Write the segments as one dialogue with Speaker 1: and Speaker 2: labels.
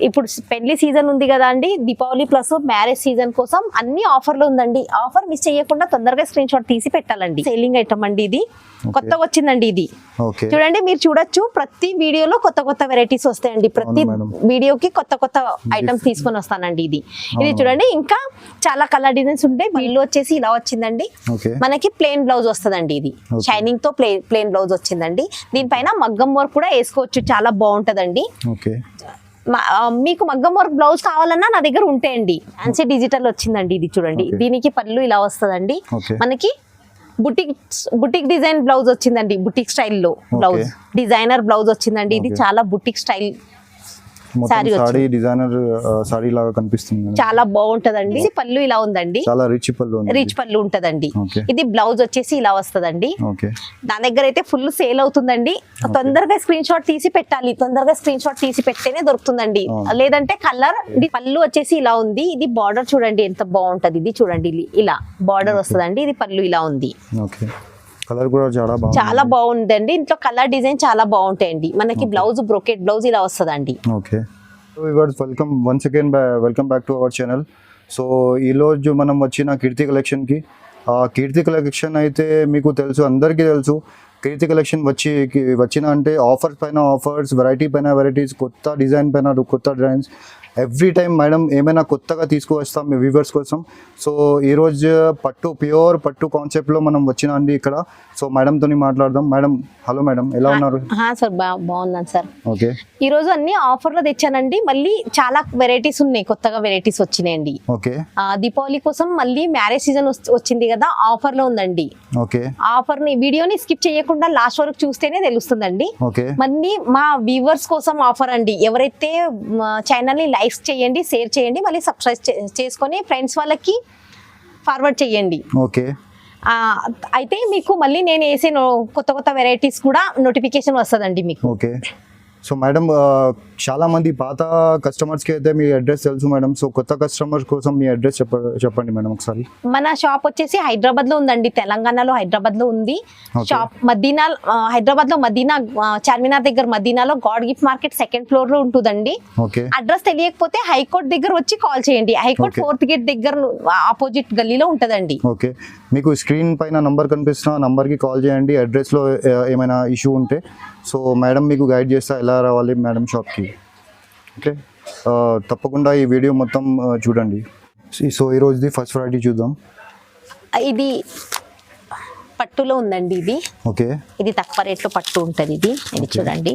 Speaker 1: ఇప్పుడు పెళ్లి సీజన్ ఉంది కదా అండి, దీపావళి ప్లస్ మ్యారేజ్ సీజన్ కోసం అన్ని ఆఫర్లు ఉందండి. ఆఫర్ మిస్ చేయకుండా తొందరగా స్క్రీన్ షాట్ తీసి పెట్టాలండి. సేలింగ్ ఐటమ్ అండి ఇది, కొత్తగా వచ్చిందండి ఇది. చూడండి మీరు చూడొచ్చు, ప్రతి వీడియోలో కొత్త కొత్త వెరైటీస్ వస్తాయండి. ప్రతి వీడియోకి కొత్త కొత్త ఐటమ్స్ తీసుకొని వస్తానండి. ఇది చూడండి, ఇంకా చాలా కలర్ డిజైన్స్ ఉంటాయి. వీళ్ళు వచ్చేసి ఇలా వచ్చిందండి, మనకి ప్లెయిన్ బ్లౌజ్ వస్తుందండి. ఇది షైనింగ్ తో ప్లెయిన్ బ్లౌజ్ వచ్చిందండి. దీనిపైన మగ్గం వర్క్ కూడా వేసుకోవచ్చు, చాలా బాగుంటదండి. మీకు మగ్గం వర్క్ బ్లౌజ్ కావాలన్నా నా దగ్గర ఉంటాయండి. ఫ్యాన్సీ డిజిటల్ వచ్చిందండి. ఇది చూడండి, దీనికి పళ్ళు ఇలా వస్తుందండి. మనకి బుటిక్ డిజైన్ బ్లౌజ్ వచ్చిందండి. బుటిక్ స్టైల్లో బ్లౌజ్, డిజైనర్ బ్లౌజ్ వచ్చిందండి. ఇది చాలా boutique style
Speaker 2: sorry, designer sorry లాగా కనిపిస్తుంది,
Speaker 1: చాలా బాగుంటదండి. పళ్ళు ఇలా ఉందండి,
Speaker 2: చాలా రిచ్
Speaker 1: పళ్ళు ఉంటదండి. ఇది బ్లౌజ్ వచ్చేసి ఇలా వస్తదండి. నా దగ్గర అయితే ఫుల్ సేల్ అవుతుందండి. తొందరగా స్క్రీన్ షాట్ తీసి పెట్టాలి, తొందరగా స్క్రీన్ షాట్ తీసి పెడితేనే దొరుకుతుందండి, లేదంటే కలర్. పళ్ళు వచ్చేసి ఇలా ఉంది. ఇది బార్డర్ చూడండి ఎంత బాగుంటది. ఇది చూడండి, ఇలా బార్డర్ వస్తదండి. ఇది పళ్ళు ఇలా ఉంది.
Speaker 2: కలర్ కూడా
Speaker 1: చాలా బాగుందండి. ఇంట్లో కలర్ డిజైన్ చాలా బాగుంటాయండి. మనకి బ్లౌజ్ బ్రోకెట్ బ్లౌజ్ ఇలా వస్తదండి.
Speaker 2: Okay, welcome once again, welcome back to our channel. So ఈ రోజు మనం వచ్చిన కీర్తి కలెక్షన్ కి. కీర్తి కలెక్షన్ అయితే మీకు తెలుసు, అందరికీ తెలుసు. కీర్తి కలెక్షన్ వచ్చిన అంటే ఆఫర్స్ పైన ఆఫర్స్, వెరైటీ పైన వెరైటీస్, కొత్త డిజైన్ పైన కొత్త డిజైన్స్. ఎవ్రీ టైం మేడం ఏమైనా కొత్తగా తీసుకువస్తాం మీ వ్యూవర్స్ కోసం. సో ఈరోజు ప్యూర్ పట్టు కాన్సెప్ట్లో మనం వచ్చినా అండి ఇక్కడ. సో మేడంతో మాట్లాడదాం. మేడం, హలో మేడం, ఎలా ఉన్నారు?
Speaker 1: సార్ బాగున్నాను సార్.
Speaker 2: ఓకే,
Speaker 1: ఈ రోజు అన్ని ఆఫర్లో తెచ్చానండి. మళ్ళీ చాలా వెరైటీస్ ఉన్నాయి, కొత్తగా వెరైటీస్ వచ్చినాయండి.
Speaker 2: ఓకే,
Speaker 1: దీపావళి కోసం మళ్ళీ మ్యారేజ్ సీజన్ వచ్చింది కదా, ఆఫర్ లో ఉందండి.
Speaker 2: ఓకే,
Speaker 1: ఆఫర్ ని వీడియోని స్కిప్ చేయకుండా లాస్ట్ వరకు చూస్తేనే తెలుస్తుందండి.
Speaker 2: ఓకే,
Speaker 1: మళ్ళీ మా వ్యూవర్స్ కోసం ఆఫర్ అండి. ఎవరైతే ఛానల్ ని లైక్ చేయండి, షేర్ చేయండి, మళ్ళీ సబ్స్క్రైబ్ చేసుకొని ఫ్రెండ్స్ వాళ్ళకి ఫార్వర్డ్ చేయండి.
Speaker 2: ఓకే,
Speaker 1: అయితే మీకు మళ్ళీ నేను వేసే కొత్త కొత్త వెరైటీస్ కూడా నోటిఫికేషన్ వస్తుందండి మీకు.
Speaker 2: ఓకే. సో మేడం, చాలా మంది పాత కస్టమర్స్కి అయితే మీ అడ్రస్ తెలుసు మేడం. సో కొత్త కస్టమర్స్ కోసం మీ అడ్రస్ చెప్పండి మేడం ఒకసారి.
Speaker 1: మన షాప్ వచ్చేసి హైదరాబాద్ లో ఉందండి, తెలంగాణలో హైదరాబాద్ లో ఉంది షాప్. మదీనా, హైదరాబాద్ లో మదీనా, చార్మినార్ దగ్గర మదీనాలో God Gift Market second floor లో ఉంటుందండి. అడ్రస్ తెలియకపోతే హైకోర్ట్ దగ్గర వచ్చి కాల్ చేయండి. హైకోర్ట్ 4th గేట్ దగ్గర ఆపోజిట్ గల్లీలో ఉంటదండి.
Speaker 2: ఓకే, మీకు స్క్రీన్ పైన నంబర్ కనిపిస్తున్న నంబర్ కి కాల్ చేయండి అడ్రస్ లో ఏమైనా ఇష్యూ ఉంటే. సో మేడం మీకు గైడ్ చేస్తా ఎలా రావాలి మేడం షాప్కి. ఓకే, తప్పకుండా ఈ వీడియో మొత్తం చూడండి. సో ఈరోజుది ఫస్ట్ వెరైటీ చూద్దాం.
Speaker 1: ఇది పట్టులో ఉందండి. ఇది
Speaker 2: ఓకే,
Speaker 1: ఇది తక్కువ రేట్లో పట్టు ఉంటుంది. ఇది చూడండి,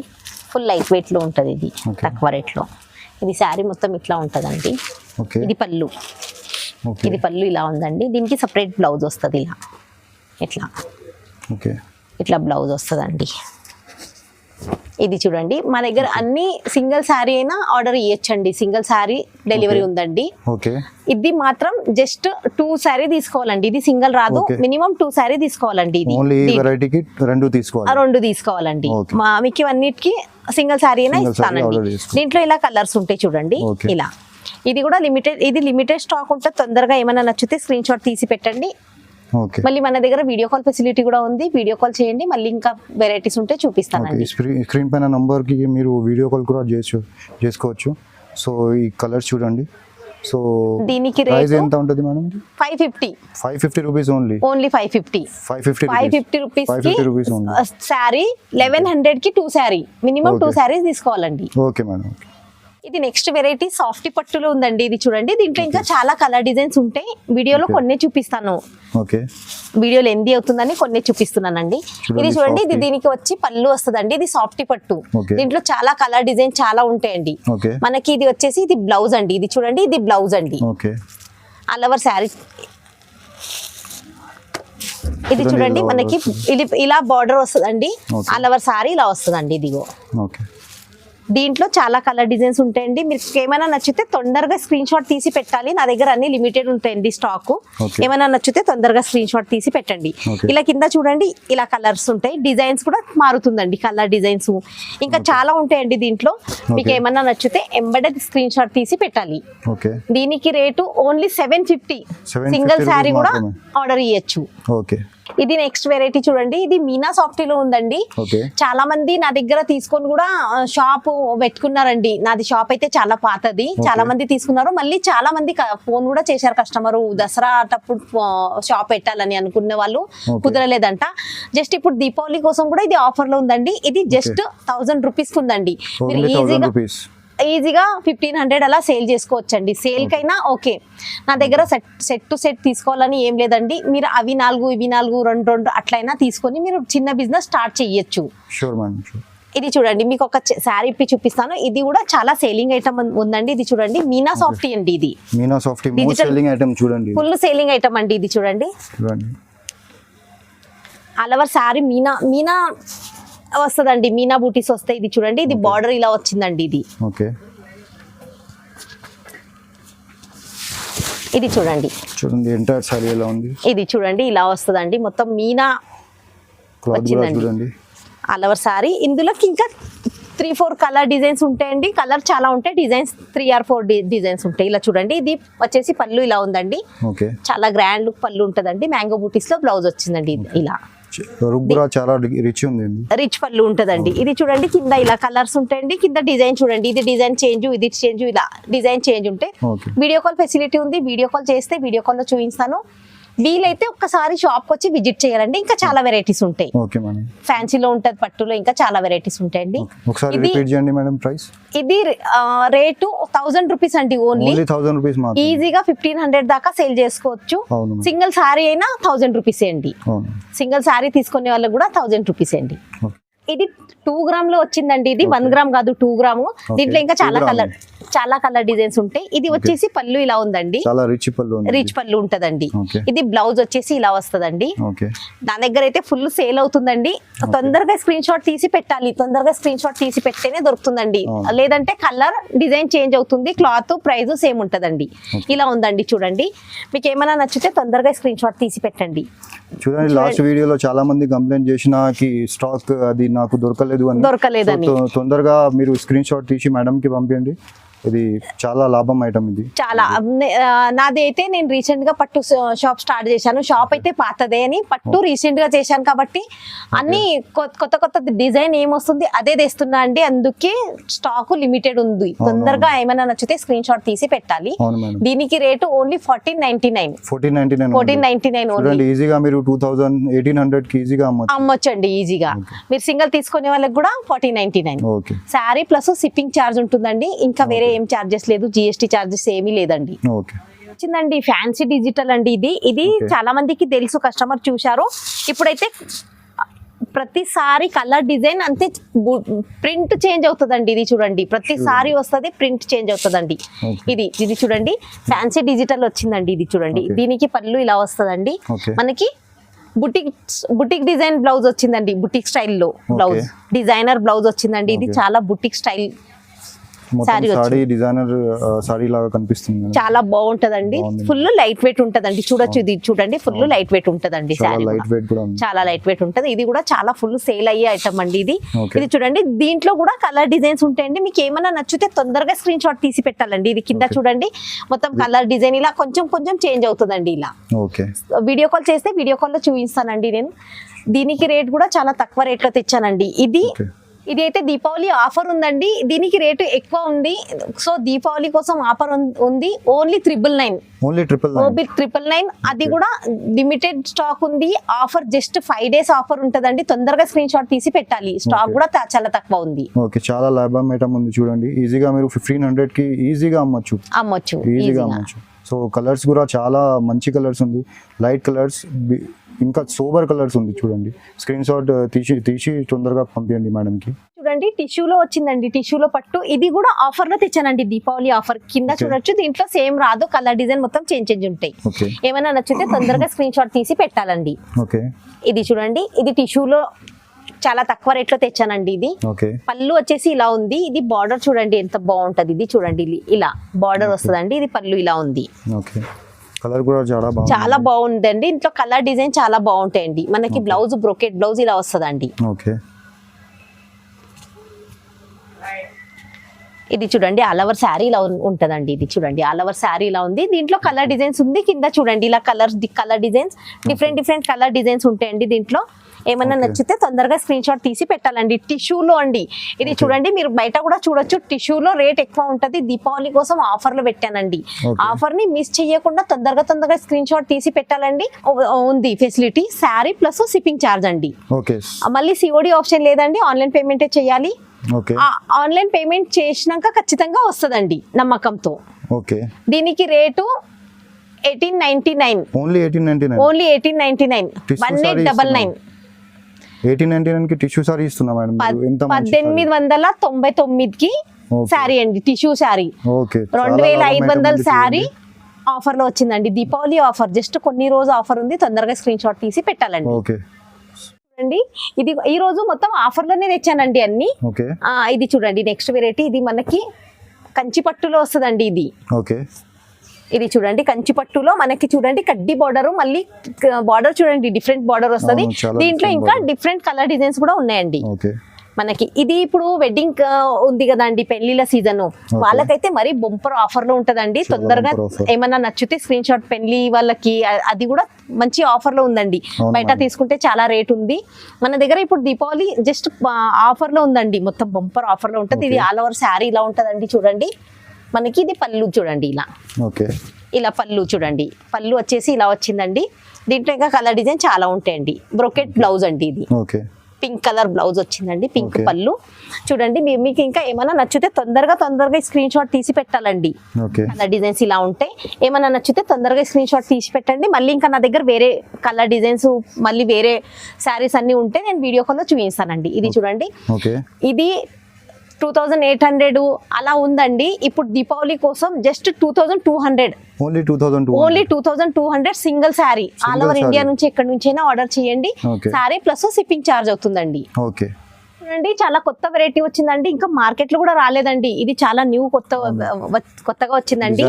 Speaker 1: ఫుల్ లైట్ వెయిట్ లో ఉంటుంది. ఇది తక్కువ రేట్లో. ఇది శారీ మొత్తం ఇట్లా ఉంటుందండి. ఇది పళ్ళు, ఇది పళ్ళు ఇలా ఉందండి. దీనికి సపరేట్ బ్లౌజ్ వస్తుంది. ఇలా ఇట్లా,
Speaker 2: ఓకే,
Speaker 1: ఇట్లా బ్లౌజ్ వస్తుందండి. ఇది చూడండి, మా దగ్గర అన్ని సింగిల్ శారీ అయినా ఆర్డర్ ఇవ్వచ్చండి. సింగిల్ శారీ డెలివరీ ఉందండి. ఇది మాత్రం జస్ట్ 2 శారీ తీసుకోవాలండి. ఇది సింగిల్ రాదు, మినిమం 2 శారీ తీసుకోవాలండి. ఇది 2 తీసుకోవాలండి. మీకు ఇవన్నిటికి సింగిల్ శారీ అయినా ఇస్తానండి. దీంట్లో ఇలా కలర్స్ ఉంటాయి చూడండి. ఇలా ఇది కూడా లిమిటెడ్ స్టాక్ ఉంటుంది. తొందరగా ఏమైనా నచ్చితే స్క్రీన్ షాట్ తీసి పెట్టండి. మళ్ళీ మన దగ్గర వీడియో కాల్ ఫెసిలిటీ కూడా ఉంది. వీడియో కాల్ చేయండి, మళ్ళీ ఇంకా వెరైటీస్ ఉంటే చూపిస్తానండి.
Speaker 2: స్క్రీన్ పైన నంబర్ కి మీరు వీడియో కాల్ కూడా చేసుకోవచ్చు. సో ఈ కలర్స్ చూడండి. సో
Speaker 1: దీనికి
Speaker 2: ప్రైస్ ఎంత ఉంటుంది madam?
Speaker 1: 550
Speaker 2: rupees only
Speaker 1: 550 rupees sorry. 1100 కి 2 శారీ, మినిమం 2 శారీస్ తీసుకోవాలండి.
Speaker 2: Okay madam.
Speaker 1: ఇది నెక్స్ట్ వెరైటీ సాఫ్ట్ పట్టులో ఉందండి. ఇది చూడండి, దీంట్లో ఇంకా చాలా కలర్ డిజైన్స్ ఉంటాయి. వీడియోలో కొన్ని చూపిస్తాను, వీడియో లెందీ అవుతుందని కొన్ని చూపిస్తున్నానండి. ఇది చూడండి, ఇది దీనికి వచ్చి పళ్ళు వస్తుందండి. ఇది సాఫ్ట్ పట్టు. దీంట్లో చాలా కలర్ డిజైన్ చాలా ఉంటాయండి. మనకి ఇది వచ్చేసి ఇది బ్లౌజ్ అండి. ఇది చూడండి, ఇది బ్లౌజ్ అండి. All over sari. ఇది చూడండి, మనకి ఇలా బార్డర్ వస్తుందండి. ఆల్ ఓవర్ శారీ ఇలా వస్తుందండి. ఇదిగో దీంట్లో చాలా కలర్ డిజైన్స్ ఉంటాయండి. మీకు ఏమైనా నచ్చితే తొందరగా స్క్రీన్ షాట్ తీసి పెట్టాలి. నా దగ్గర అన్ని లిమిటెడ్ ఉంటాయండి స్టాక్. ఏమైనా నచ్చితే తొందరగా స్క్రీన్ షాట్ తీసి పెట్టండి. ఇలా కింద చూడండి, ఇలా కలర్స్ ఉంటాయి. డిజైన్స్ కూడా మారుతుందండి, కలర్ డిజైన్స్ ఇంకా చాలా ఉంటాయండి. దీంట్లో మీకు ఏమైనా నచ్చితే ఎంబెడెడ్ స్క్రీన్ షాట్ తీసి పెట్టాలి. దీనికి రేటు ఓన్లీ 750. సింగిల్ శారీ కూడా ఆర్డర్ ఇవ్వచ్చు. ఇది నెక్స్ట్ వెరైటీ చూడండి, ఇది మీనా సాఫ్టీలో ఉందండి.
Speaker 2: ఓకే.
Speaker 1: చాలా మంది నా దగ్గర తీసుకొని కూడా షాప్ పెట్టుకున్నారండి. నాది షాప్ అయితే చాలా పాతది, చాలా మంది తీసుకున్నారు. మళ్ళీ చాలా మంది ఫోన్ కూడా చేశారు కస్టమర్, దసరా అటప్పుడు షాప్ పెట్టాలని అనుకున్న వాళ్ళు కుదరలేదంట. జస్ట్ ఇప్పుడు దీపావళి కోసం కూడా ఇది ఆఫర్ లో ఉందండి. ఇది జస్ట్ 1000 రూపీస్ ఉందండి. మీరు ఈజీగా 1500 అలా సేల్ చేసుకోవచ్చండి. సేల్ కైనా ఓకే. నా దగ్గర సెట్ టు సెట్ తీసుకోవాలని ఏం లేదండి. మీరు అవి 4 ఇవి 4 2 అట్లయినా తీసుకొని మీరు చిన్న బిజినెస్ స్టార్ట్ చేయొచ్చు. ఇది చూడండి, మీకు ఒక శారీ ఇప్పి చూపిస్తాను. ఇది కూడా చాలా సేలింగ్ ఐటమ్ ఉందండి. ఇది చూడండి, మీనా సాఫ్టీ అండి. ఇది
Speaker 2: Meena softy most selling item చూడండి,
Speaker 1: ఫుల్ సేలింగ్ ఐటమ్ అండి. ఇది చూడండి, ఆల్ ఓవర్ శారీ మీనా వస్తుందండి. మీనా బూటీస్ వస్తాయి. ఇది చూడండి, ఇది బార్డర్ ఇలా వచ్చిందండి. ఇది
Speaker 2: ఓకే.
Speaker 1: ఇది చూడండి
Speaker 2: ఎంటైర్ సారీ ఎలా ఉంది.
Speaker 1: ఇది చూడండి, ఇలా వస్తుందండి. మొత్తం మీనా వచ్చిందండి ఆల్ ఓవర్ సారీ. ఇందులోకి ఇంకా 3-4 కలర్ డిజైన్స్ ఉంటాయండి. కలర్ చాలా ఉంటాయి, డిజైన్స్ 3 or 4 డిజైన్స్ ఉంటాయి. ఇలా చూడండి, ఇది వచ్చేసి పళ్ళు ఇలా ఉందండి. చాలా గ్రాండ్ లుక్ పళ్ళు ఉంటదండి. మ్యాంగో బూటీస్ లో బ్లౌజ్ వచ్చిందండి. ఇలా
Speaker 2: చాలా రిచ్ ఉంది,
Speaker 1: రిచ్ పళ్ళు ఉంటదండి. ఇది చూడండి, కింద ఇలా కలర్స్ ఉంటాయండి. కింద డిజైన్ చూడండి, ఇది డిజైన్ చేంజ్, ఇది చేంజ్, ఇలా డిజైన్ చేంజ్ ఉంటాయి. వీడియో కాల్ ఫెసిలిటీ ఉంది. వీడియో కాల్ చేస్తే వీడియో కాల్ లో చూపిస్తాను. వీలైతే ఒక్కసారి షాప్ వచ్చి విజిట్ చేయాలండి. ఇంకా చాలా వెరైటీస్ ఉంటాయి. ఫ్యాన్సీలో ఉంటది, పట్టులో ఇంకా చాలా వెరైటీస్ ఉంటాయండి. ఇది రేటు 1000 రూపీస్ అండి. Only 1000 rupees. ఈజీగా 1500 దాకా సేల్ చేసుకోవచ్చు. సింగిల్ సారీ అయినా 1000 రూపీస్ అండి. సింగిల్ సారీ తీసుకునే వాళ్ళకి కూడా 1000 రూపీస్ అండి. ఇది 2 గ్రామ్ లో వచ్చిందండి. ఇది 1 గ్రామ్ కాదు, 2 గ్రామ్. దీంట్లో ఇంకా చాలా కలర్ డిజైన్స్ ఉంటాయి. ఇది వచ్చేసి పళ్ళు ఇలా ఉందండి, రిచ్ పళ్ళు ఉంటదండి. ఇది బ్లౌజ్ వచ్చేసి ఇలా వస్తదండి. నా దగ్గర అయితే ఫుల్ సేల్ అవుతుందండి. తొందరగా స్క్రీన్ షాట్ తీసి పెట్టాలి, తొందరగా స్క్రీన్ షాట్ తీసి పెడితేనే దొరుకుతుందండి. లేదంటే కలర్ డిజైన్ చేంజ్ అవుతుంది, క్లాత్ ప్రైస్ సేమ్ ఉంటదండి. ఇలా ఉందండి చూడండి. మీకు ఏమైనా నచ్చితే తొందరగా స్క్రీన్ షాట్ తీసి పెట్టండి.
Speaker 2: చూడండి, లాస్ట్ వీడియోలో చాలా మంది కంప్లైంట్ చేసిన స్టాక్ అది నాకు దొరకలేదని. తొందరగా మీరు స్క్రీన్ షాట్ తీసి మేడం కి పంపించండి. ఇది చాలా లాభం ఐటమ్. ఇది
Speaker 1: చాలా నాది అయితే నేను రీసెంట్ గా పట్టు షాప్ స్టార్ట్ చేశాను. షాప్ అయితే పాతదే అని పట్టు రీసెంట్ గా చేశాను కాబట్టి అన్ని కొత్త డిజైన్ ఏమొస్తుంది అదే తెస్తున్నా అండి. అందుకే స్టాక్ లిమిటెడ్ ఉంది. తొందరగా ఏమైనా నచ్చితే స్క్రీన్ షాట్ తీసి పెట్టాలి. దీనికి రేటు ఓన్లీ 1499
Speaker 2: ఈజీగా మీరు 2800 కి ఈజీగా
Speaker 1: అమ్మొచ్చండి. ఈజీగా మీరు సింగిల్ తీసుకునే వాళ్ళకి కూడా 1499. శారీ ప్లస్ షిప్పింగ్ ఛార్జ్ ఉంటుందండి. ఇంకా వేరే ఏం చార్జెస్ లేదు, జిఎస్టీ చార్జెస్ ఏమీ లేదండి. వచ్చిందండి ఫ్యాన్సీ డిజిటల్ అండి. ఇది చాలా మందికి తెలుసు, కస్టమర్ చూశారు. ఇప్పుడైతే ప్రతిసారి కలర్ డిజైన్ అంతే, ప్రింట్ చేంజ్ అవుతుందండి. ఇది చూడండి, ప్రతిసారి వస్తుంది, ప్రింట్ చేంజ్ అవుతుందండి. ఇది చూడండి, ఫ్యాన్సీ డిజిటల్ వచ్చిందండి. ఇది చూడండి, దీనికి పళ్ళు ఇలా వస్తుందండి. మనకి బుటిక్ డిజైన్ బ్లౌజ్ వచ్చిందండి. బుటిక్ స్టైల్లో బ్లౌజ్, డిజైనర్ బ్లౌజ్ వచ్చిందండి. ఇది చాలా బుటిక్ స్టైల్
Speaker 2: డిజైనర్ సారీ లాగా కనిపిస్తుంది.
Speaker 1: చాలా బాగుంటదండి. ఫుల్ లైట్ వెయిట్ ఉంటదండి. చూడొచ్చు, ఇది చూడండి, ఫుల్ లైట్ వెయిట్ ఉంటదండి. శారీ చాలా లైట్ వెయిట్ ఉంటది. ఇది కూడా చాలా ఫుల్ సేల్ అయ్యే ఐటమ్ అండి. ఇది చూడండి, దీంట్లో కూడా కలర్ డిజైన్స్ ఉంటాయండి. మీకు ఏమైనా నచ్చితే తొందరగా స్క్రీన్ షాట్ తీసి పెట్టాలండి. ఇది కింద చూడండి, మొత్తం కలర్ డిజైన్ ఇలా కొంచెం చేంజ్ అవుతుందండి. ఇలా వీడియో కాల్ చేస్తే వీడియో కాల్ లో చూపిస్తానండి నేను. దీనికి రేట్ కూడా చాలా తక్కువ రేట్ లో తెచ్చానండి. ఇది అయితే దీపావళి ఆఫర్ ఉందండి. దీనికి రేటు ఎక్కువ ఉంది. సో దీపావళి కోసం ఆఫర్ ఉంది. ఓన్లీ 999. అది కూడా లిమిటెడ్ స్టాక్ ఉంది. ఆఫర్ జస్ట్ 5 days ఆఫర్ ఉంటదండి. తొందరగా స్క్రీన్ షాట్ తీసి పెట్టాలి. స్టాక్ కూడా చాలా తక్కువ ఉంది.
Speaker 2: చాలా లాభం ఐటమ్ ఉంది చూడండి. ఈజీగా మీరు 1500 కి ఈజీగా అమ్మొచ్చు. సో కలర్స్ కూడా చాలా మంచి కలర్స్ ఉంది. లైట్ కలర్స్, ఇంకా సోబర్ కలర్స్ ఉంది చూడండి. స్క్రీన్ షాట్ తీసి తొందరగా పంపించండి మేడం కి.
Speaker 1: చూడండి, టిష్యూలో వచ్చిందండి. టిష్యూలో పట్టు. ఇది కూడా ఆఫర్ లో తెచ్చానండి, దీపావళి ఆఫర్. కింద చూడొచ్చు, దీంట్లో సేమ్ రాదు, కలర్ డిజైన్ మొత్తం చేంజ్ ఉంటాయి. ఏమైనా నచ్చితే తొందరగా స్క్రీన్ షాట్ తీసి పెట్టాలండి. ఇది చూడండి, ఇది టిష్యూలో చాలా తక్కువ రేట్ లో తెచ్చానండి. ఇది పళ్ళు వచ్చేసి ఇలా ఉంది. ఇది బార్డర్ చూడండి ఎంత బాగుంటది. ఇది చూడండి, ఇలా బార్డర్ వస్తుందండి. ఇది పళ్ళు ఇలా ఉంది.
Speaker 2: కలర్ కూడా
Speaker 1: చాలా బాగుందండి. ఇంట్లో కలర్ డిజైన్ చాలా బాగుంటాయండి. మనకి బ్లౌజ్ బ్రోకెట్ బ్లౌజ్ ఇలా వస్తుందండి. ఇది చూడండి ఆల్ ఓవర్ శారీ ఇలా ఉంటదండి. ఇది చూడండి ఆల్ ఓవర్ శారీ ఇలా ఉంది. దీంట్లో కలర్ డిజైన్స్ ఉంది. కింద చూడండి ఇలా colour designs different colour designs ఉంటాయండి. దీంట్లో ఏమన్నా నచ్చితే తొందరగా స్క్రీన్ షాట్ తీసి పెట్టాలండి. టిష్యూలో అండి ఇది చూడండి, మీరు బయట కూడా చూడొచ్చు. టిష్యూలో రేట్ ఎక్కువ ఉంటది. దీపావళి కోసం ఆఫర్ లో పెట్టానండి. ఆఫర్ ని మిస్ చేయకుండా తొందరగా స్క్రీన్ షాట్ తీసి పెట్టాలండి. ఉంది facility sari plus shipping charge అండి. మళ్ళీ సిఓడి ఆప్షన్ లేదండి, ఆన్లైన్ పేమెంటే చేయాలి. ఆన్లైన్ పేమెంట్ చేసినాక ఖచ్చితంగా వస్తుందండి నమ్మకంతో. దీనికి రేటు 1899
Speaker 2: ఓన్లీ 1899
Speaker 1: ఓన్లీ 1899 1899
Speaker 2: 1899 కి టిష్యూ సారీ ఇస్తున్నా మేడం.
Speaker 1: 1899 కి శారీ అండి, టిష్యూ శారీ. 2500 శారీ ఆఫర్ లో వచ్చిందండి. దీపావళి ఆఫర్, జస్ట్ కొన్ని రోజు ఆఫర్ ఉంది. తొందరగా స్క్రీన్ షాట్ తీసి పెట్టాలండి. చూడండి ఇది ఈ రోజు మొత్తం ఆఫర్ లోనే తెచ్చానండి అన్ని. ఇది చూడండి నెక్స్ట్ వెరైటీ. ఇది మనకి కంచి పట్టులో వస్తుందండి. ఇది చూడండి కంచి పట్టులో మనకి చూడండి కడ్డీ బార్డర్, మళ్ళీ బార్డర్ చూడండి డిఫరెంట్ బార్డర్ వస్తుంది. దీంట్లో ఇంకా డిఫరెంట్ కలర్ డిజైన్స్ కూడా ఉన్నాయండి మనకి. ఇది ఇప్పుడు వెడ్డింగ్ ఉంది కదండి, పెళ్లిళ్ళ సీజన్, వాళ్ళకైతే మరి బొంపర్ ఆఫర్ లో ఉంటదండి. తొందరగా ఏమన్నా నచ్చితే స్క్రీన్ షాట్, పెళ్లి వాళ్ళకి అది కూడా మంచి ఆఫర్ లో ఉందండి. బయట తీసుకుంటే చాలా రేట్ ఉంది. మన దగ్గర ఇప్పుడు దీపావళి జస్ట్ ఆఫర్ లో ఉందండి, మొత్తం బొంపర్ ఆఫర్ లో ఉంటది. ఇది ఆల్ ఓవర్ శారీ ఇలా ఉంటదండి. చూడండి మనకి ఇది పళ్ళు చూడండి ఇలా పళ్ళు చూడండి. పళ్ళు వచ్చేసి ఇలా వచ్చిందండి. దీంట్లో ఇంకా కలర్ డిజైన్ చాలా ఉంటాయండి. బ్రొకెట్ బ్లౌజ్ అండి. ఇది పింక్ కలర్ బ్లౌజ్ వచ్చిందండి, పింక్ పళ్ళు. చూడండి మీకు ఇంకా ఏమైనా నచ్చితే తొందరగా స్క్రీన్ షాట్ తీసి పెట్టాలండి. కలర్ డిజైన్స్ ఇలా ఉంటాయి. ఏమైనా నచ్చితే తొందరగా స్క్రీన్ షాట్ తీసి పెట్టండి. మళ్ళీ ఇంకా నా దగ్గర వేరే కలర్ డిజైన్స్, మళ్ళీ వేరే శారీస్ అన్ని ఉంటే నేను వీడియో కాల్ లో చూపిస్తానండి. ఇది చూడండి, ఇది 2800 అలా ఉందండి. ఇప్పుడు దీపావళి కోసం just 2200 only 2200 single sari. All over India నుంచి ఎక్కడి నుంచైనా ఆర్డర్ చేయండి. శారీ ప్లస్ షిప్పింగ్ ఛార్జ్ అవుతుందండి. చూడండి చాలా కొత్త వెరైటీ వచ్చిందండి, ఇంకా మార్కెట్ లో కూడా రాలేదండి. ఇది చాలా న్యూ కొత్తగా వచ్చిందండి.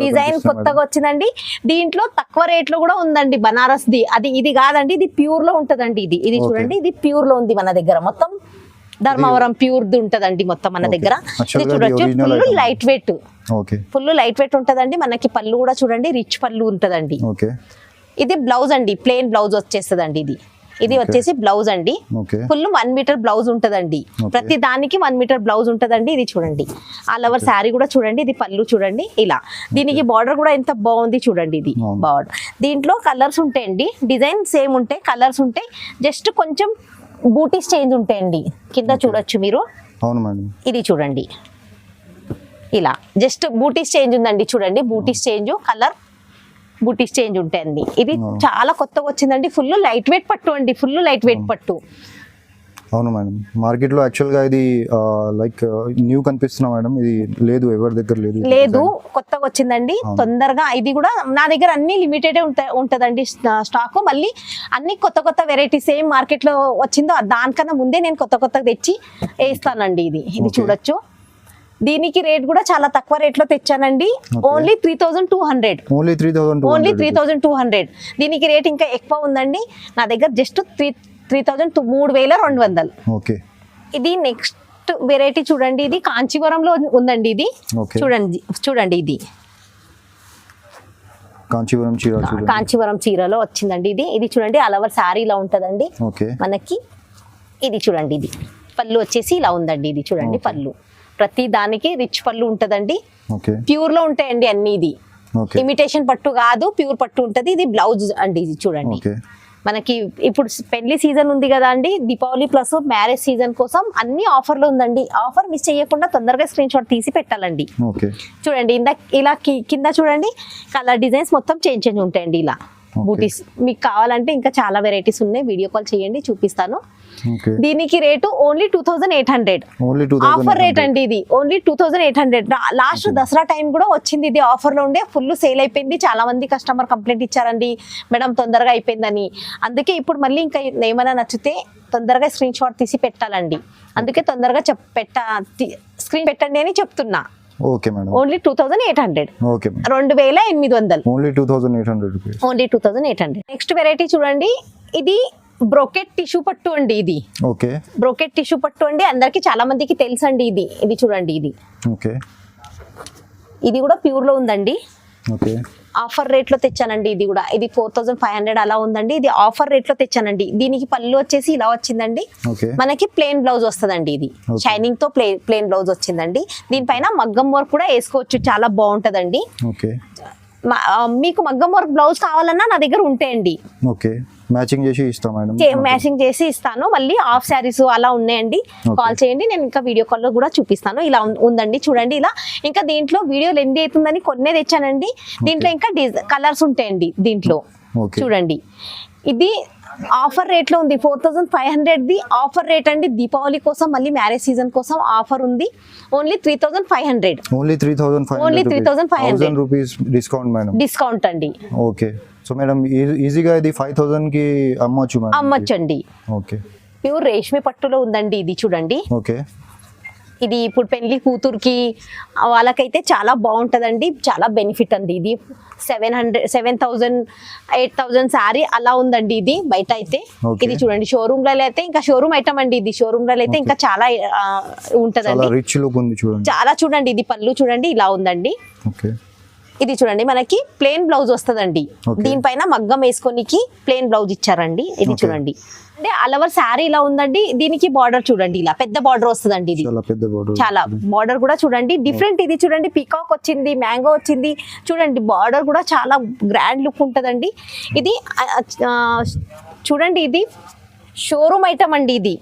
Speaker 1: డిజైన్ కొత్తగా వచ్చిందండి. దీంట్లో తక్కువ రేట్ లో కూడా ఉందండి. బనారస్ ది ఇది కాదండి, ఇది ప్యూర్ లో ఉంటదండి. ఇది చూడండి, ఇది ప్యూర్ లో ఉంది మన దగ్గర. మొత్తం ధర్మవరం ప్యూర్ ఉంటదండి మొత్తం మన దగ్గర. ఇది చూడొచ్చు, ఫుల్ లైట్ వెయిట్ ఉంటదండి. మనకి పళ్ళు కూడా చూడండి రిచ్ పళ్ళు ఉంటదండి. ఇది బ్లౌజ్ అండి, ప్లెయిన్ బ్లౌజ్ వచ్చేస్తదండి. ఇది వచ్చేసి బ్లౌజ్ అండి. ఫుల్ 1 మీటర్ బ్లౌజ్ ఉంటదండి. ప్రతి దానికి 1 మీటర్ బ్లౌజ్ ఉంటదండి. ఇది చూడండి ఆల్ ఓవర్ శారీ కూడా చూడండి. ఇది పళ్ళు చూడండి ఇలా. దీనికి బార్డర్ కూడా ఎంత బాగుంది చూడండి. ఇది బార్డర్. దీంట్లో కలర్స్ ఉంటాయండి, డిజైన్ సేమ్ ఉంటాయి, కలర్స్ ఉంటాయి. జస్ట్ కొంచెం బూటీస్ చేంజ్ ఉంటాయండి. కింద చూడొచ్చు మీరు. ఇది చూడండి ఇలా జస్ట్ బూటీస్ చేంజ్ ఉందండి. చూడండి బూటీస్ చేంజ్, కలర్ బూటీస్ చేంజ్ ఉంటాయండి. ఇది చాలా కొత్తగా వచ్చిందండి. ఫుల్ లైట్ వెయిట్ పట్టు అండి, ఫుల్ లైట్ వెయిట్ పట్టు.
Speaker 2: అవును మేడం, మార్కెట్ లో యాక్చువల్ గా ఇది లైక్ న్యూ కనిపిస్తున్నా మేడం. ఇది లేదు, ఎవరి దగ్గర లేదు,
Speaker 1: కొత్తగా వచ్చిందండి. తొందరగా ఇది కూడా నా దగ్గర అన్ని లిమిటెడ్ ఉంటదండి స్టాక్. మళ్ళీ అన్ని కొత్త వెరైటీస్ ఏం మార్కెట్ లో వచ్చిందో దానికన్నా ముందే నేను కొత్త తెచ్చి వేస్తానండి. ఇది చూడొచ్చు. దీనికి రేట్ కూడా చాలా తక్కువ రేట్ లో తెచ్చానండి. ఓన్లీ 3200. దీనికి రేట్ ఇంకా ఎక్కువ ఉందండి నా దగ్గర. జస్ట్ 3200. ఇది నెక్స్ట్ వెరైటీ చూడండి. ఇది కాంచీవరంలో ఉందండి. ఇది చూడండి ఇది కాంచీవరం చీరలో వచ్చిందండి. ఇది చూడండి ఆల్ ఓవర్ శారీ ఇలా ఉంటదండి మనకి. ఇది చూడండి, ఇది పళ్ళు వచ్చేసి ఇలా ఉందండి. ఇది చూడండి పళ్ళు, ప్రతి దానికి రిచ్ పళ్ళు ఉంటదండి. ప్యూర్ లో ఉంటాయండి అన్ని. ఇది ఇమిటేషన్ పట్టు కాదు, ప్యూర్ పట్టు ఉంటది. ఇది బ్లౌజ్ అండి. ఇది చూడండి మనకి ఇప్పుడు పెళ్లి సీజన్ ఉంది కదా అండి, దీపావళి ప్లస్ మ్యారేజ్ సీజన్ కోసం అన్ని ఆఫర్ లో ఉందండి. ఆఫర్ మిస్ చేయకుండా తొందరగా స్క్రీన్ షాట్ తీసి పెట్టాలండి. చూడండి ఇలా కింద చూడండి కలర్ డిజైన్స్ మొత్తం చేంజ్ ఉంటాయండి. ఇలా బూటీస్ మీకు కావాలంటే ఇంకా చాలా వెరైటీస్ ఉన్నాయి, వీడియో కాల్ చేయండి చూపిస్తాను. దీనికి రేటు ఓన్లీ 2800 ఆఫర్ రేట్ అండి. ఇది ఓన్లీ 2800. లాస్ట్ దసరా టైం కూడా వచ్చింది, ఇది ఆఫర్ లో ఉండే ఫుల్ సేల్ అయిపోయింది. చాలా మంది కస్టమర్ కంప్లైంట్ ఇచ్చారండి, మేడం తొందరగా అయిపోయిందని. అందుకే ఇప్పుడు మళ్ళీ ఇంకా ఏమైనా నచ్చితే తొందరగా స్క్రీన్ షాట్ తీసి పెట్టాలండి. అందుకే తొందరగా స్క్రీన్ పెట్టండి అని చెప్తున్నా. ఓన్లీ 2800. 2800 ఓన్లీ 2800. నెక్స్ట్ వెరైటీ చూడండి. ఇది బ్రోకెట్ టిష్యూ పట్టు అండి ఇది.
Speaker 2: ఓకే
Speaker 1: బ్రోకెట్ టిష్యూ పట్టు అండి, అందరికి చాలా మందికి తెలుసు అండి. ఇది చూడండి,
Speaker 2: ఓకే
Speaker 1: ఇది కూడా ప్యూర్ లో ఉందండి.
Speaker 2: ఓకే
Speaker 1: ఆఫర్ రేట్ లో తెచ్చానండి. ఇది 4500 అలా ఉందండి. ఇది ఆఫర్ రేట్ లో తెచ్చానండి. దీనికి పళ్ళు వచ్చేసి ఇలా వచ్చిందండి.
Speaker 2: ఓకే
Speaker 1: మనకి ప్లెయిన్ బ్లౌజ్ వస్తుందండి. ఇది షైనింగ్ తో ప్లెయిన్ బ్లౌజ్ వచ్చిందండి. దీనిపైన మగ్గం వర్క్ కూడా వేసుకోవచ్చు, చాలా బాగుంటదండి.
Speaker 2: ఓకే
Speaker 1: మీకు మగ్గం వర్క్ బ్లౌజ్ కావాలన్నా నా దగ్గర ఉంటాయండి.
Speaker 2: ఓకే మ్యాచింగ్ చేసి ఇస్తాం మేడం.
Speaker 1: మ్యాచింగ్ చేసి ఇస్తాను. మళ్ళీ హాఫ్ శారీస్ అలా ఉన్నాయండి, కాల్ చేయండి, నేను ఇంకా వీడియో కాల్ లో కూడా చూపిస్తాను. ఇలా ఉందండి చూడండి. ఇలా ఇంకా దీంట్లో వీడియో లెంత్ అవుతుందని కొన్నే తెచ్చానండి. దీంట్లో ఇంకా కలర్స్ ఉంటాయండి దీంట్లో. చూడండి, ఇది ఆఫర్ రేట్ లో ఉంది. 4500 ది ఆఫర్ రేట్ అండి. దీపావళి కోసం, మళ్ళీ మ్యారేజ్ సీజన్ కోసం ఆఫర్ ఉంది. Only 3500.
Speaker 2: Only
Speaker 1: 3500
Speaker 2: rupees discount madam.
Speaker 1: Discount అండి.
Speaker 2: ఓకే సో మేడం ఈజీగా ఇది 5000 కి అమ్మొచ్చు మేడం.
Speaker 1: అమ్మొచ్చండి.
Speaker 2: ఓకే
Speaker 1: ప్యూర్ రేష్మి పట్టులో ఉందండి. ఇది చూడండి,
Speaker 2: ఓకే
Speaker 1: ఇది ఇప్పుడు పెళ్లి కూతురుకి వాళ్ళకైతే చాలా బాగుంటదండి, చాలా బెనిఫిట్ అండి. ఇది 7000 8000 శారీ అలా ఉందండి. ఇది బయట అయితే ఇది చూడండి, షోరూమ్ లలో అయితే ఇంకా షోరూమ్ ఐటమ్ అండి. ఇది షోరూమ్ లలో అయితే ఇంకా చాలా ఉంటదండి.
Speaker 2: రిచ్ లుక్ ఉంది చూడండి.
Speaker 1: చాలా చూడండి, ఇది పళ్ళు చూడండి ఇలా ఉందండి.
Speaker 2: ఓకే
Speaker 1: ఇది చూడండి, మనకి ప్లెయిన్ బ్లౌజ్ వస్తుందండి. దీనిపైన మగ్గం వేసుకోనికి ప్లెయిన్ బ్లౌజ్ ఇచ్చారండి. ఇది చూడండి, అంటే అలవర్ శారీ ఇలా ఉందండి. దీనికి బార్డర్ చూడండి, ఇలా పెద్ద బార్డర్ వస్తుందండి. ఇది చాలా బార్డర్ కూడా చూడండి డిఫరెంట్. ఇది చూడండి, పీకాక్ వచ్చింది, మ్యాంగో వచ్చింది. చూడండి బార్డర్ కూడా చాలా గ్రాండ్ లుక్ ఉంటదండి. ఇది చూడండి, ఇది షోరూమ్ ఐటమ్ అండి. ఇది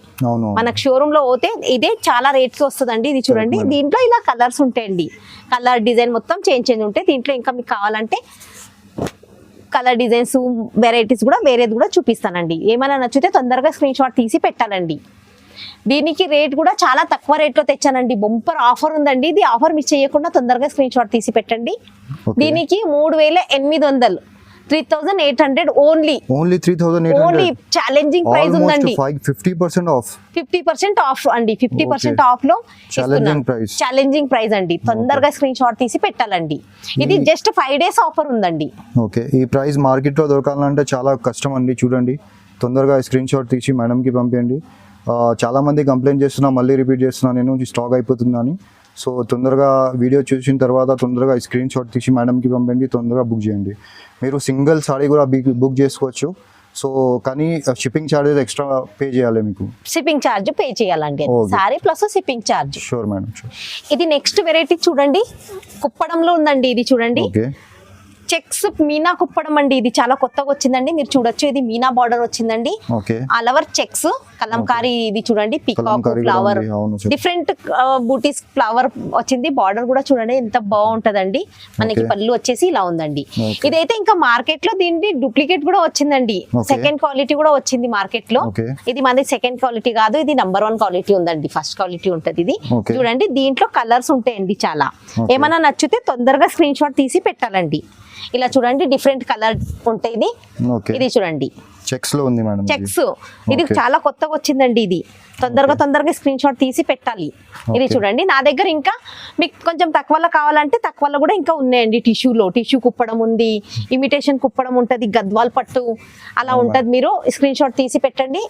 Speaker 1: మనకు షోరూమ్ లో పోతే ఇదే చాలా రేట్స్ వస్తుందండి. ఇది చూడండి, దీంట్లో ఇలా కలర్స్ ఉంటాయండి. కలర్ డిజైన్ మొత్తం చేంజ్ ఉంటాయి. దీంట్లో ఇంకా మీకు కావాలంటే కలర్ డిజైన్స్ వెరైటీస్ కూడా వేరేది కూడా చూపిస్తానండి. ఏమైనా నచ్చితే తొందరగా స్క్రీన్ షాట్ తీసి పెట్టాలండి. దీనికి రేట్ కూడా చాలా తక్కువ రేట్ లో తెచ్చానండి. బంపర్ ఆఫర్ ఉందండి. ఇది ఆఫర్ మిస్ చేయకుండా తొందరగా స్క్రీన్ షాట్ తీసి పెట్టండి. దీనికి 3800, 3800 ఓన్లీ
Speaker 2: 3800
Speaker 1: ఛాలెంజింగ్ ప్రైస్ ఉందండి.
Speaker 2: 50% ఆఫ్
Speaker 1: 50% ఆఫ్ అండి. 50% ఆఫ్ లో ఛాలెంజింగ్ ప్రైస్ అండి. తొందరగా స్క్రీన్ షాట్ తీసి పెట్టాలండి. ఇది జస్ట్ 5 days ఆఫర్ ఉందండి.
Speaker 2: ఓకే ఈ ప్రైస్ మార్కెట్ లో దొరకాలంటే చాలా కష్టం అండి. చూడండి, తొందరగా స్క్రీన్ షాట్ తీసి మేడం కి పంపించండి. చాలా మంది కంప్లైంట్ చేస్తున్నా, మళ్ళీ రిపీట్ చేస్తున్నా నేను, స్టాక్ అయిపోతుందని. సో తొందరగా వీడియో చూసిన తర్వాత తొందరగా స్క్రీన్ షాట్ తీసి మేడంకి పంపండి, తొందరగా బుక్ చేయండి. మీరు సింగిల్ సారీ కూడా బుక్ చేసుకోవచ్చు. సో కానీ షిప్పింగ్ ఛార్జెస్ ఎక్స్ట్రా పే చేయాలి. మీకు
Speaker 1: షిప్పింగ్ ఛార్జ్ పే చేయాలండి. Sorry plus shipping charge.
Speaker 2: Sure madam.
Speaker 1: ఇది నెక్స్ట్ వెరైటీ చూడండి, కుప్పడంలో ఉందండి. ఇది చూడండి,
Speaker 2: ఓకే
Speaker 1: చెక్స్ మీనా కుప్పడం అండి. ఇది చాలా కొత్తగా వచ్చిందండి, మీరు చూడొచ్చు. ఇది మీనా బార్డర్ వచ్చిందండి. All over checks Kalamkari. ఇది చూడండి, పికాక్ ఫ్లవర్, డిఫరెంట్ బూటీస్ ఫ్లవర్ వచ్చింది. బార్డర్ కూడా చూడండి ఎంత బాగుంటదండి. మనకి పళ్ళు వచ్చేసి ఇలా ఉందండి. ఇదైతే ఇంకా మార్కెట్ లో దీనికి డూప్లికేట్ కూడా వచ్చిందండి. సెకండ్ క్వాలిటీ కూడా వచ్చింది మార్కెట్ లో. ఇది మనది సెకండ్ క్వాలిటీ కాదు, ఇది నంబర్ 1 క్వాలిటీ ఉందండి. ఫస్ట్ క్వాలిటీ ఉంటది ఇది. చూడండి, దీంట్లో కలర్స్ ఉంటాయండి చాలా. ఏమైనా నచ్చితే తొందరగా స్క్రీన్ షాట్ తీసి పెట్టాలండి. ఇలా చూడండి, డిఫరెంట్ కలర్ ఉంటాయి. ఇది చూడండి,
Speaker 2: చెక్స్ లో ఉంది మేడం.
Speaker 1: చెక్స్ ఇది చాలా కొత్తగా వచ్చిందండి. ఇది తొందరగా స్క్రీన్ షాట్ తీసి పెట్టాలి. ఇది చూడండి, నా దగ్గర ఇంకా మీకు కొంచెం తక్కువలో కావాలంటే తక్కువలో కూడా ఇంకా ఉన్నాయండి. టిష్యూ కుప్పడం ఉంది, ఇమిటేషన్ కుప్పడం ఉంటది, గద్వాల్ పట్టు అలా ఉంటది. మీరు స్క్రీన్ షాట్ తీసి పెట్టండి.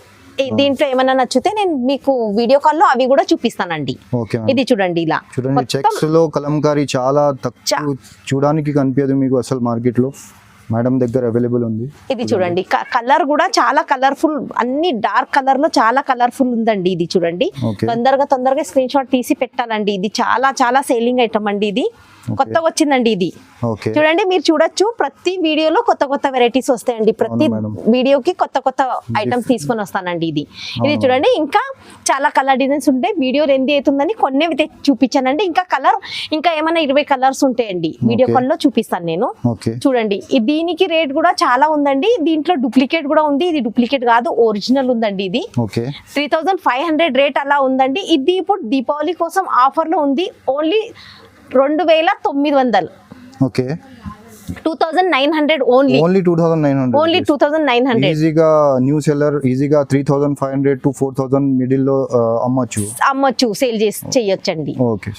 Speaker 1: దీంట్లో ఏమైనా నచ్చితే నేను మీకు వీడియో కాల్ లో అవి కూడా చూపిస్తానండి. ఇది చూడండి, ఇలా
Speaker 2: చూడండి, చెక్స్ లో కలంకారీ చాలా తక్కువ చూడడానికి కనిపించదు మీకు అసలు మార్కెట్ లో. మేడం దగ్గర అవైలబుల్ ఉంది.
Speaker 1: ఇది చూడండి, కలర్ కూడా చాలా కలర్ఫుల్, అన్ని డార్క్ కలర్ లో చాలా కలర్ఫుల్ ఉందండి. ఇది చూడండి, తొందరగా స్క్రీన్ షాట్ తీసి పెట్టాలండి. ఇది చాలా సేలింగ్ ఐటమ్ అండి. ఇది కొత్తగా వచ్చిందండి. ఇది చూడండి, మీరు చూడొచ్చు, ప్రతి వీడియోలో కొత్త వెరైటీస్ వస్తాయండి. ప్రతి వీడియోకి కొత్త ఐటమ్స్ తీసుకొని వస్తానండి. ఇది చూడండి, ఇంకా చాలా కలర్ డిజైన్స్ ఉంటాయి. వీడియో లెంత్ అవుతుందని కొన్ని చూపించానండి. ఇంకా ఏమైనా 20 కలర్స్ ఉంటాయండి. వీడియో కాల్ లో చూపిస్తాను నేను. చూడండి, దీనికి రేట్ కూడా చాలా ఉందండి. దీంట్లో డూప్లికేట్ కూడా ఉంది. ఇది డూప్లికేట్ కాదు, ఒరిజినల్ ఉందండి. ఇది 3500 రేట్ అలా ఉందండి. ఇది ఇప్పుడు దీపావళి కోసం ఆఫర్ లో ఉంది. ఓన్లీ 2900.
Speaker 2: Okay
Speaker 1: 2900 only 2900.
Speaker 2: ఈజీగా న్యూ సెల్లర్ ఈజీగా 3500 to 4000 మిడిల్ లో అమ్మొచ్చు,
Speaker 1: సేల్ చేయొచ్చండి.
Speaker 2: ఓకే.